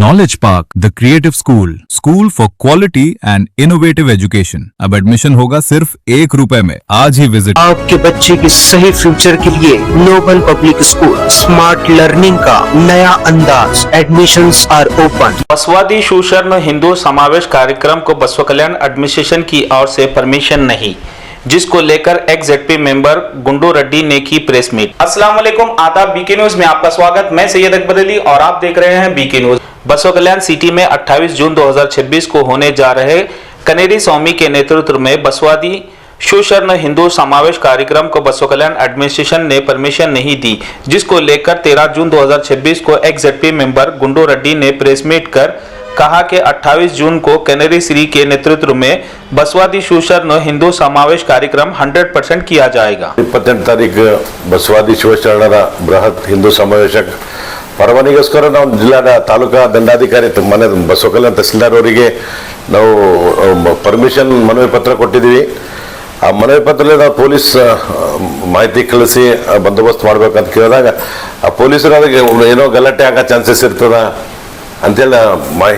Knowledge Park, the Creative School for quality and innovative education. अब admission होगा सिर्फ ₹1 में। आज ही विजिट। आपके बच्चे के सही फ्यूचर के लिए noble public school smart learning का नया अंदाज। Admissions are open. बसवादी सुशर्ण हिंदू समावेश कार्यक्रम को बसवा कल्याण एडमिनिस्ट्रेशन की ओर से परमिशन नहीं, जिसको लेकर एक्स-जेडपी मेंबर गुंडू रेड्डी ने की प्रेस मीट। अस्सलाम वालेकुम, आदाब। बीके न्यूज में आपका स्वागत। मैं सैयद अकबर अली और आप देख रहे हैं बीके न्यूज। बसवा कल्याण सिटी में 28 जून 2026 को होने जा रहे कनेरी स्वामी के नेतृत्व में बसवादी सुशर्ण हिंदू समावेश कार्यक्रम को बसवा कल्याण एडमिनिस्ट्रेशन ने परमिशन नहीं दी, जिसको लेकर 13 जून 2026 को एक्स-जेडपी मेंबर गुंडू रेड्डी ने प्रेस मीट कर कहा कि 28 जून को कनेरी श्री के नेतृत्व में बसवादी सुशर्ण हिंदू समावेश कार्यक्रम 100% किया जाएगा। 28 ತಾರೀಕು ಬಸವಾದಿ ಶಿವಶರಣರ ಬೃಹತ್ ಹಿಂದೂ ಸಮಾವೇಶಕ್ಕೆ ಪರವಾನಿಗೋಸ್ಕರ ನಾವು ಜಿಲ್ಲಾ ತಾಲೂಕಾ ದಂಡಾಧಿಕಾರಿ ಮನೆ ಬಸವ ಕಲ್ಯಾಣ ತಹಸೀಲ್ದಾರ್ ಅವರಿಗೆ ನಾವು ಪರ್ಮಿಷನ್ ಮನವಿ ಪತ್ರ ಕೊಟ್ಟಿದ್ದೀವಿ। ಆ ಮನವಿ ಪತ್ರದಲ್ಲಿ ನಾವು ಪೊಲೀಸ್ ಮಾಹಿತಿ ಕಳಿಸಿ ಬಂದೋಬಸ್ತ್ ಮಾಡ್ಬೇಕಂತ ಕೇಳಿದಾಗ ಆ ಪೊಲೀಸರು ಅದಕ್ಕೆ ಏನೋ ಗಲಾಟೆ ಆಗೋ ಚಾನ್ಸಸ್ ಇರ್ತದ ಅಂತೇಳಿ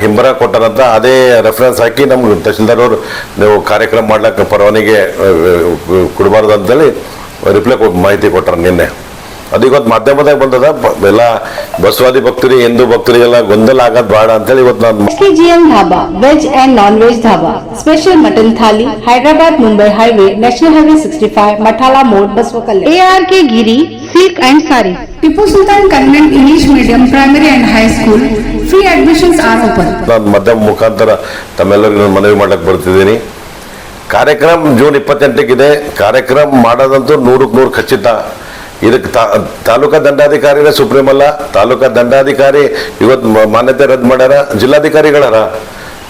ಹಿಂಬರ ಕೊಟ್ಟಾರಂತ ಅದೇ ರೆಫರೆನ್ಸ್ ಹಾಕಿ ನಮ್ಗೆ ತಹಸೀಲ್ದಾರ್ ಅವರು ನೀವು ಕಾರ್ಯಕ್ರಮ ಮಾಡ್ಲಿಕ್ಕೆ ಪರವಾನಿಗೆ ಕೊಡಬಾರ್ದು ಅಂತೇಳಿ ರಿಪ್ಲೈ ಮಾಹಿತಿ ಕೊಟ್ಟಾರ ನಿನ್ನೆ। ಅದೀವತ್ತು ಮಾಧ್ಯಮದಾಗ ಬಂದದ ಎಲ್ಲ ಬಸವಾದಿ ಭಕ್ತರಿ ಹಿಂದೂ ಭಕ್ತರಿಗೆಲ್ಲ ಗೊಂದಲ ಆಗೋದು ಬೇಡ ಅಂತೇಳಿ ಇವತ್ತು ನಾನು SKGM dhaba veg and non veg dhaba special mutton thali Hyderabad Mumbai highway national highway 65 Mathala मोड़ Basava Kalyan ARK Giri silk and sari Tipu Sultan convent English medium primary and high school free admissions are open. ನಾನು ಮಾಧ್ಯಮ ಮುಖಾಂತರ ತಮ್ಮೆಲ್ಲರಿಗೂ ಮನವಿ ಮಾಡಕ್ಕೆ ಬರ್ತಿದ್ದೀನಿ। ಕಾರ್ಯಕ್ರಮ ಜೂನ್ 28 ಕಾರ್ಯಕ್ರಮ ಮಾಡೋದಂತೂ 100% ಖಚಿತ। ಇದಕ್ಕೆ ತಾಲೂಕಾ ದಂಡಾಧಿಕಾರಿನೇ ಸುಪ್ರೀಂ ಅಲ್ಲ, ತಾಲೂಕಾ ದಂಡಾಧಿಕಾರಿ ಇವತ್ತು ಮಾನ್ಯತೆ ರದ್ದು ಮಾಡ್ಯಾರ, ಜಿಲ್ಲಾಧಿಕಾರಿಗಳಾರ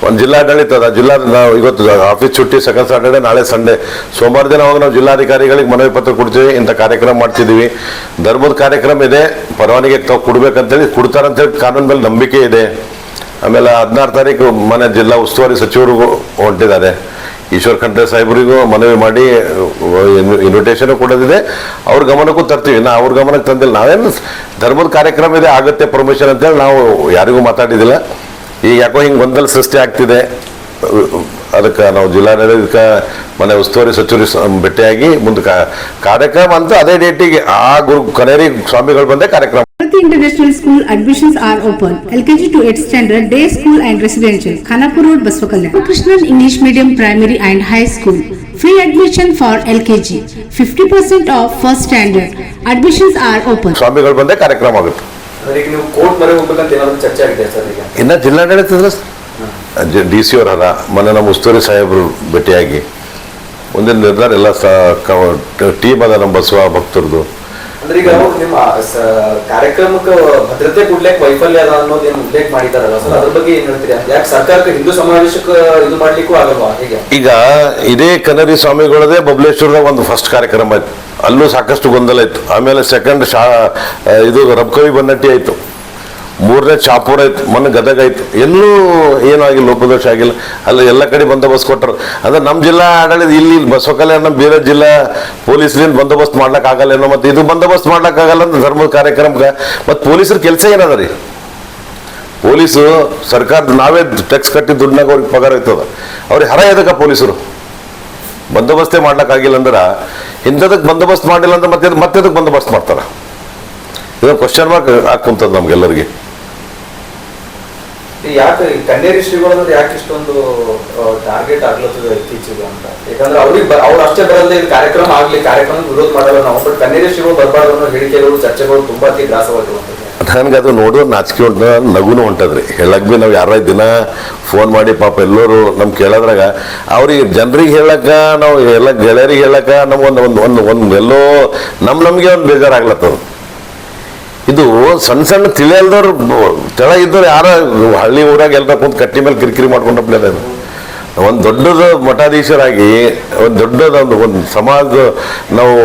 ಒಂದು ಜಿಲ್ಲಾಡಳಿತ ಅದ ಜಿಲ್ಲಾ ನಾವು ಇವತ್ತು ಆಫೀಸ್ ಚುಟ್ಟಿ ಸೆಕೆಂಡ್ ಸಾಟರ್ಡೆ ನಾಳೆ ಸಂಡೇ ಸೋಮವಾರ ದಿನ ಹೋಗಿ ನಾವು ಜಿಲ್ಲಾಧಿಕಾರಿಗಳಿಗೆ ಮನವಿ ಪತ್ರ ಕೊಡ್ತೀವಿ, ಇಂಥ ಕಾರ್ಯಕ್ರಮ ಮಾಡ್ತಿದ್ದೀವಿ, ಧರ್ಮದ ಕಾರ್ಯಕ್ರಮ ಇದೆ, ಪರವಾನಿಗೆ ತಾವು ಕೊಡ್ಬೇಕಂತೇಳಿ ಕೊಡ್ತಾರಂತೇಳಿ ಕಾನೂನು ಮೇಲೆ ನಂಬಿಕೆ ಇದೆ। ಆಮೇಲೆ 16 ತಾರೀಕು ಮನೆ ಜಿಲ್ಲಾ ಉಸ್ತುವಾರಿ ಸಚಿವರಿಗೂ ಹೊಂಟಿದ್ದಾರೆ, ಈಶ್ವರ್ ಖಂಡ್ರೆ ಸಾಹೇಬರಿಗೂ ಮನವಿ ಮಾಡಿ ಇನ್ವಿಟೇಷನ್ ಕೊಡೋದಿದೆ, ಅವ್ರ ಗಮನಕ್ಕೂ ತರ್ತೀವಿ। ನಾ ಅವ್ರ ಗಮನಕ್ಕೆ ತಂದಿಲ್ಲ, ನಾವೇನು ಧರ್ಮದ ಕಾರ್ಯಕ್ರಮ ಇದೆ ಆಗತ್ತೆ ಪರ್ಮಿಷನ್ ಅಂತೇಳಿ ನಾವು ಯಾರಿಗೂ ಮಾತಾಡಿದಿಲ್ಲ। ಈಗ ಯಾಕೋ ಹಿಂಗೆ ಗೊಂದಲ ಸೃಷ್ಟಿ ಆಗ್ತಿದೆ, ಅದಕ್ಕೆ ನಾವು ಜಿಲ್ಲಾಡಳಿತ ಮನೆ ಉಸ್ತುವಾರಿ ಸಚಿವರು ಭೇಟಿಯಾಗಿ ಮುಂದೆ ಕಾರ್ಯಕ್ರಮ ಅಂತ ಅದೇ ಡೇಟಿಗೆ ಆ ಗುರು ಕನೇರಿ ಸ್ವಾಮಿಗಳು ಬಂದೇ ಕಾರ್ಯಕ್ರಮ। International School admissions are open. LKG to 8th standard day school and residential. Khanapur Road, Baswa Kalyan. Krishnan English Medium Primary and High School. Free admission for LKG. 50% off first standard. Admissions are open. ಸ್ವಾಮಿಗಳು ಬಂದೇ ಕಾರ್ಯಕ್ರಮ ಆಗುತ್ತೆ। ನೀವು court ಮೊರೆ ಹೋಗ್ಬೇಕಂತ ಏನಾದ್ರು ಚರ್ಚೆ ಆಗಿದೆ ಸರ್? ಈಗ ಇನ್ನು ಜಿಲ್ಲಾಡಳಿತ DC ಅವರ ಮೊನ್ನೆ ನಮ್ಮ ಉಸ್ತುವಾರಿ ಸಾಹೇಬರು ಭೇಟಿಯಾಗಿ ಮುಂದಿನ ನಿರ್ಧಾರ ಎಲ್ಲ ಟೀಮ್ ಅದ ನಮ್ಮ ಬಸವ ಭಕ್ತರದು। ಅಂದ್ರೆ ಈಗ ನಿಮ್ಮ ಕಾರ್ಯಕ್ರಮಕ್ಕೆ ಭದ್ರತೆ ಕೊಡ್ಲಿಕ್ಕೆ ವೈಫಲ್ಯ ಅದ ಅನ್ನೋದು ಏನು ಉಲ್ಲೇಖ ಮಾಡಿದಾರಲ್ಲ ಸರ್, ಅದ್ರ ಬಗ್ಗೆ ಏನ್ ಹೇಳ್ತೀರಾ? ಯಾಕೆ ಸರ್ಕಾರಕ್ಕೆ ಹಿಂದೂ ಸಮಾವೇಶಕ್ಕೆ ಇದು ಮಾಡ್ಲಿಕ್ಕೂ ಆಗಲ್ವಾ? ಹೇಗೆ ಈಗ ಇದೇ ಕನೇರಿ ಸ್ವಾಮಿಗಳದೇ ಬಬಲೇಶ್ವರದಾಗ ಒಂದು ಫಸ್ಟ್ ಕಾರ್ಯಕ್ರಮ ಆಯ್ತು, ಅಲ್ಲೂ ಸಾಕಷ್ಟು ಗೊಂದಲ ಇತ್ತು। ಆಮೇಲೆ ಸೆಕೆಂಡ್ ಇದು ರಬಕವಿ ಬನ್ನಟ್ಟಿ ಆಯ್ತು, 3ನೇ ಚಾಪೂರ್ ಆಯ್ತು, ಮೊನ್ನೆ ಗದಗ ಆಯ್ತು, ಎಲ್ಲೂ ಏನೂ ಆಗಿಲ್ಲ, ಲೋಪದೋಷ ಆಗಿಲ್ಲ, ಅಲ್ಲಿ ಎಲ್ಲ ಕಡೆ ಬಂದೋಬಸ್ತ್ ಕೊಟ್ಟರು। ಅಂದ್ರೆ ನಮ್ಮ ಜಿಲ್ಲಾ ಆಡಳಿತ ಇಲ್ಲಿ ಬಸವ ಕಲ್ಯಾಣ ನಮ್ಮ ಬೇರೆ ಜಿಲ್ಲಾ ಪೊಲೀಸ್ಲಿಂದ ಬಂದೋಬಸ್ತ್ ಮಾಡ್ಲಿಕ್ಕೆ ಆಗಲ್ಲೇನೋ, ಮತ್ತು ಇದು ಬಂದೋಬಸ್ತ್ ಮಾಡ್ಲಿಕ್ಕೆ ಆಗಲ್ಲ ಅಂತ ಧರ್ಮದ ಕಾರ್ಯಕ್ರಮಕ್ಕೆ ಮತ್ತು ಪೊಲೀಸರ ಕೆಲಸ ಏನದ ರೀ? ಪೊಲೀಸು ಸರ್ಕಾರದ ನಾವೇ ಟ್ಯಾಕ್ಸ್ ಕಟ್ಟಿ ದುಡ್ಡಾಗ ಅವ್ರಿಗೆ ಪಗಾರ ಇರ್ತದ, ಅವ್ರಿಗೆ ಹರ ಎದಕ್ಕೆ ಪೊಲೀಸರು ಬಂದೋಬಸ್ತೆ ಮಾಡ್ಲಿಕ್ಕಾಗಿಲ್ಲ ಅಂದ್ರೆ ಇಂಥದಕ್ಕೆ ಬಂದೋಬಸ್ತ್ ಮಾಡಿಲ್ಲ ಅಂದ್ರೆ ಮತ್ತೆ ಅದಕ್ಕೆ ಬಂದೋಬಸ್ತ್ ಮಾಡ್ತಾರೆ? ಇದೊಂದು ಕ್ವಶನ್ ಮಾರ್ಕ್ ಹಾಕುಂತದ್ದು ನಮ್ಗೆಲ್ಲರಿಗೆ। ಯಾಕೆ ಕನ್ನೇರಿ ಶ್ರೀಗಳು ಯಾಕೆ ಇಷ್ಟೊಂದು ಟಾರ್ಗೆಟ್ ಆಗ್ಲತ್ತದ ಇತ್ತೀಚೆಗೆ ಅಂತ? ಯಾಕಂದ್ರೆ ಅವ್ರು ಅಷ್ಟೇ ಬರಲ್ಲ, ಇದು ಕಾರ್ಯಕ್ರಮ ಆಗ್ಲಿ, ಕಾರ್ಯಕ್ರಮ ವಿರೋಧ ಮಾಡಲ್ಲ ನಾವು, ಬಟ್ ಕನ್ನೇರಿ ಶ್ರೀಗಳು ಬರಬಾರ್ದು ಅನ್ನೋ ಹೇಳಿಕೆಗಳು ಚರ್ಚೆಗಳು ತುಂಬಾ ಗ್ರಾಸವಾಗಿರುವಂಥದ್ದು। ನನಗೆ ಅದು ನೋಡೋ ನಾಚಿಕೆ ಉಂಟ, ನಗುನು ಹೊಂಟದ್ರಿ। ಹೇಳಕ್ ಬಿ ನಾವು ಯಾರ ದಿನ ಫೋನ್ ಮಾಡಿ ಪಾಪ ಎಲ್ಲರೂ ನಮ್ಗೆ ಕೇಳೋದ್ರಾಗ ಅವ್ರಿಗೆ ಜನರಿಗೆ ಹೇಳಕ್ಕ, ನಾವು ಎಲ್ಲ ಗೆಳೆಯರಿಗೆ ಹೇಳಕ್ಕ ನಮ್ಗೆ ಒಂದು ಎಲ್ಲೋ ನಮ್ಗೆ ಒಂದು ಬೇಜಾರಾಗ್ಲತ್ತದ। ಇದು ಸಣ್ಣ ಸಣ್ಣ ತಿಳಿಯಲ್ದವ್ರು ತೆಳಗಿದ್ದವ್ರು ಯಾರ ಹಳ್ಳಿ ಊರಾಗ ಎಲ್ಲರ ಕುಂತು ಕಟ್ಟಿ ಮೇಲೆ ಕಿರಿಕಿರಿ ಮಾಡ್ಕೊಂಡಪ್ಲೇ ಅದು ಒಂದು ದೊಡ್ಡದ ಮಠಾಧೀಶರಾಗಿ ಒಂದು ದೊಡ್ಡದೊಂದು ಒಂದು ಸಮಾಜ ನಾವು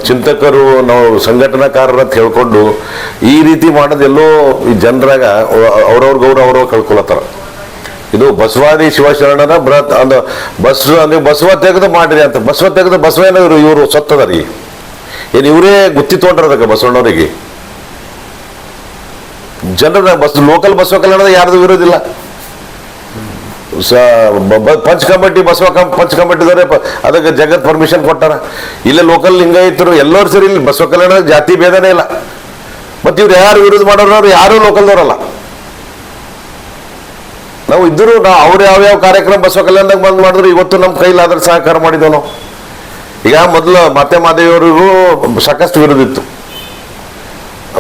ಚಿಂತಕರು ನಾವು ಸಂಘಟನಾಕಾರರ ಅಂತ ಹೇಳ್ಕೊಂಡು ಈ ರೀತಿ ಮಾಡೋದೆಲ್ಲೋ ಈ ಜನರಾಗ ಅವ್ರವ್ರ ಗೌರವ ಅವ್ರವ್ರು ಕಳ್ಕೊಳತ್ತಾರ। ಇದು ಬಸವಾದಿ ಶಿವಶರಣರ ಬೃಹತ್ ಅಂದ ನೀವು ಬಸವ ತೆಗೆದು ಮಾಡಿರಿ ಅಂತ, ಬಸವ ತೆಗೆದು ಬಸವ ಏನಾದ್ರು ಇವರು ಸತ್ತದ ರೀ, ಏನು ಇವರೇ ಗುತ್ತಿ ತೊಗೊಂಡ್ರದಕ್ಕೆ ಬಸವಣ್ಣವರಿಗೆ? ಜನರ ಲೋಕಲ್ ಬಸವ ಕಲ್ಯಾಣದ ಯಾರ್ದು ವಿರೋಧಿಲ್ಲ. ಪಂಚ್ ಕಮಿಟಿ ಪಂಚ್ ಕಮಿಟಿದವರೇ ಅದಕ್ಕೆ ಜಗತ್ ಪರ್ಮಿಷನ್ ಕೊಟ್ಟಾರ. ಇಲ್ಲೇ ಲೋಕಲ್ ಲಿಂಗಾಯತರು ಎಲ್ಲರೂ ಸರಿ ಇಲ್ಲಿ ಬಸವ ಕಲ್ಯಾಣ ಜಾತಿ ಭೇದನೇ ಇಲ್ಲ. ಮತ್ತೆ ಇವ್ರು ಯಾರು ವಿರೋಧ ಮಾಡೋರು ಯಾರು ಲೋಕಲ್ದವರಲ್ಲ. ನಾವು ಇದ್ದರು ಅವ್ರು ಯಾವ್ಯಾವ ಕಾರ್ಯಕ್ರಮ ಬಸವ ಕಲ್ಯಾಣದಾಗ ಬಂದ್ ಮಾಡಿದ್ರು ಇವತ್ತು ನಮ್ಮ ಕೈಲಾದ್ರೆ ಸಹಕಾರ ಮಾಡಿದೆವು ನಾವು. ಈಗ ಮೊದಲು ಮತ್ತೆ ಮಾದೇವಿಯವರಿಗೂ ಸಾಕಷ್ಟು ವಿರೋಧ ಇತ್ತು.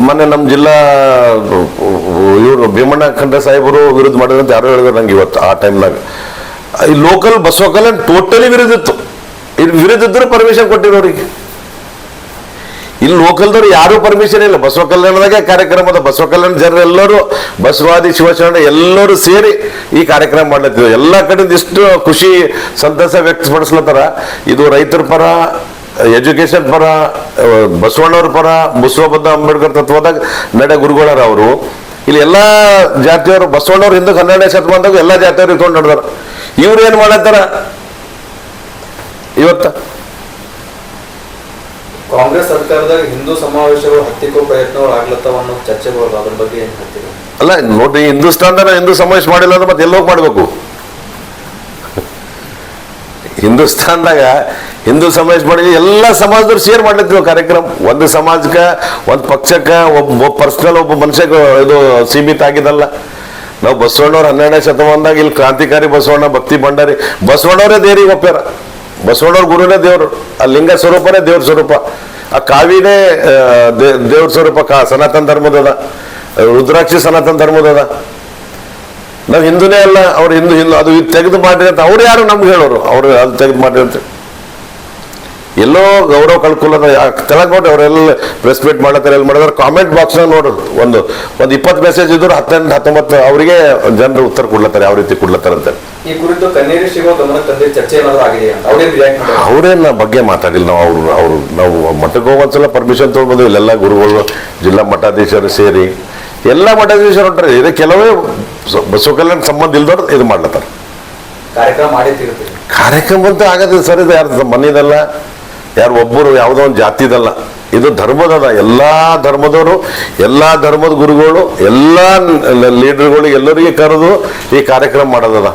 ಮೊನ್ನೆ ನಮ್ಮ ಜಿಲ್ಲಾ ಇವರು ಭೀಮಣ್ಣ ಖಂಡ್ರೆ ಸಾಹೇಬರು ವಿರೋಧ ಮಾಡಿದ್ರಂತ ಯಾರು ಹೇಳಿದ್ರು ನಂಗೆ ಇವತ್ತು ಆ ಟೈಮ್ನಾಗ. ಈ ಲೋಕಲ್ ಬಸವ ಕಲ್ಯಾಣ ಟೋಟಲಿ ವಿರೋಧ ಇತ್ತು. ಇಲ್ಲಿ ವಿರೋಧ ಇದ್ರು ಪರ್ಮಿಷನ್ ಕೊಟ್ಟಿರೋರಿಗೆ. ಇಲ್ಲಿ ಲೋಕಲ್ದವ್ರು ಯಾರೂ ಪರ್ಮಿಷನ್ ಇಲ್ಲ. ಬಸವ ಕಲ್ಯಾಣದಾಗೆ ಕಾರ್ಯಕ್ರಮದ ಬಸವ ಕಲ್ಯಾಣ ಜನರೆಲ್ಲರೂ ಬಸವಾದಿ ಶಿವಶರಣ ಎಲ್ಲರೂ ಸೇರಿ ಈ ಕಾರ್ಯಕ್ರಮ ಮಾಡ್ಲತ್ತಿದ್ರು. ಎಲ್ಲ ಕಡೆಯಿಂದ ಇಷ್ಟು ಖುಷಿ ಸಂತಸ ವ್ಯಕ್ತಪಡಿಸ್ಲತ್ತಾರ. ಇದು ರೈತರ ಪರ, ಎಜುಕೇಶನ್ ಪರ, ಬಸವಣ್ಣವ್ರ ಪರ, ಬಸವಬುದ್ಧ ಅಂಬೇಡ್ಕರ್ ತತ್ವದಾಗ ನಡೆ ಗುರುಗಳರ ಅವರು. ಇಲ್ಲಿ ಎಲ್ಲ ಜಾತಿಯವರು ಬಸವಣ್ಣವ್ರ ಹಿಂದಕ್ಕೆ 12ನೇ ಶತಮಾನದಾಗ ಎಲ್ಲ ಜಾತಿಯವರು ಇಟ್ಕೊಂಡು ನಡೆದಾರ. ಇವ್ರು ಏನ್ ಮಾಡತ್ತಾರ ಇವತ್ತ? ಕಾಂಗ್ರೆಸ್ ಸರ್ಕಾರದಾಗ ಹಿಂದೂ ಸಮಾವೇಶಗಳು ಹತ್ತಿಕ್ಕೋ ಪ್ರಯತ್ನಗಳು ಆಗ್ಲತ್ತವ ಅನ್ನೋ ಚರ್ಚೆ ಬರೋದು, ಅದ್ರ ಬಗ್ಗೆ ಏನ್ ಹೇಳ್ತೀರಾ? ಅಲ್ಲ ನೋಡ್ರಿ, ಹಿಂದೂಸ್ತಾನದ ಹಿಂದೂ ಸಮಾವೇಶ ಮಾಡಿಲ್ಲ ಅಂದ್ರೆ ಮತ್ತೆ ಎಲ್ಲೋಗಿ ಮಾಡ್ಬೇಕು? ಹಿಂದೂಸ್ತಾನದಾಗ ಹಿಂದೂ ಸಮಾವೇಶ ಮಾಡಿ ಎಲ್ಲ ಸಮಾಜದವ್ರು ಶೇರ್ ಮಾಡ್ಲಿದ್ರು ಕಾರ್ಯಕ್ರಮ. ಒಂದು ಸಮಾಜಕ್ಕೆ, ಒಂದು ಪಕ್ಷಕ್ಕೆ, ಒಬ್ಬ ಪರ್ಸನಲ್ ಒಬ್ಬ ಮನುಷ್ಯಕ್ಕೆ ಇದು ಸೀಮಿತ ಆಗಿದಲ್ಲ. ನಾವು ಬಸವಣ್ಣವ್ರ 12ನೇ ಶತಮಾನದಾಗ ಇಲ್ಲಿ ಕ್ರಾಂತಿಕಾರಿ ಬಸವಣ್ಣ, ಭಕ್ತಿ ಭಂಡಾರಿ ಬಸವಣ್ಣವರೇ ದೇವರಿಗೆ ಒಪ್ಪ್ಯಾರ. ಬಸವಣ್ಣವ್ರ ಗುರುನೇ ದೇವರು, ಆ ಲಿಂಗ ಸ್ವರೂಪನೇ ದೇವ್ರ ಸ್ವರೂಪ, ಆ ಕಾವಿನೇ ದೇವ್ರ ಸ್ವರೂಪ. ಸನಾತನ ಧರ್ಮದದ, ರುದ್ರಾಕ್ಷಿ ಸನಾತನ ಧರ್ಮದದ. ನಾವು ಹಿಂದೂನೇ ಅಲ್ಲ, ಅವ್ರು ಹಿಂದೂ ಅದು ತೆಗೆದು ಮಾಡ್ರಿ ಅಂತ ಅವ್ರು ಯಾರು ನಮ್ಗೆ ಹೇಳೋರು? ಅವ್ರು ಅದು ತೆಗೆದು ಮಾಡ್ರಿ ಅಂತ ಎಲ್ಲೋ ಗೌರವ ಕಳ್ಕೊಳ್ಳೋದ ತೆಳಗ್ ನೋಡ್ರಿ. ಅವರೆಲ್ಲ ಪ್ರೆಸ್ ಮೀಟ್ ಮಾಡತ್ತಾರೆ, ಎಲ್ಲಿ ಮಾಡಿದ್ರೆ ಕಾಮೆಂಟ್ ಬಾಕ್ಸ್ನಾಗ ನೋಡ್ರಿ ಒಂದು 20 ಮೆಸೇಜ್ ಇದ್ರು 18, 19 ಅವರಿಗೆ ಜನರು ಉತ್ತರ ಕೊಡ್ಲತ್ತಾರೆ, ಯಾವ ರೀತಿ ಕೊಡ್ಲತ್ತಾರಂತೆ. ಈ ಕುರಿತು ಕನ್ನೇರಿ ಶ್ರೀಗಳು ಗಮನ ತಂದೆ ಚರ್ಚೆ ಏನಾದ್ರು ಆಗಿದೆಯಾ ಅಂತ ಅವ್ರೇನ್ ರಿಯಾಕ್ಟ್ ಮಾಡಿದ್ರು? ಅವ್ರೇನ ಬಗ್ಗೆ ಮಾತಾಡಿಲ್ಲ. ನಾವು ಮಠಕ್ಕೆ ಹೋಗೋಂದ್ಸಲ ಪರ್ಮಿಷನ್ ತೊಗೊಂಡು ಇಲ್ಲೆಲ್ಲ ಗುರುಗಳು, ಜಿಲ್ಲಾ ಮಠಾಧೀಶರು ಸೇರಿ ಎಲ್ಲ ಮಠಾಧೀಶರು ಹೊಂಟ್ರೆ. ಇದು ಕೆಲವೇ ಬಸವ ಕಲ್ಯಾಣ ಸಂಬಂಧ ಇಲ್ದವ್ರು ಇದು ಮಾಡ್ಲತ್ತಾರ. ಕಾರ್ಯಕ್ರಮ ಮಾಡೇ ತಿರುತ್ತೀವಿ. ಕಾರ್ಯಕ್ರಮ ಅಂತ ಆಗತ್ತೆ ಸರ್. ಇದು ಯಾರು ಮನೆಯದಲ್ಲ, ಯಾರು ಒಬ್ಬರು ಯಾವುದೋ ಒಂದು ಜಾತಿದಲ್ಲ. ಇದು ಧರ್ಮದದ. ಎಲ್ಲ ಧರ್ಮದವರು, ಎಲ್ಲ ಧರ್ಮದ ಗುರುಗಳು, ಎಲ್ಲ ಲೀಡರ್ಗಳು ಎಲ್ಲರಿಗೆ ಕರೆದು ಈ ಕಾರ್ಯಕ್ರಮ ಮಾಡೋದದ.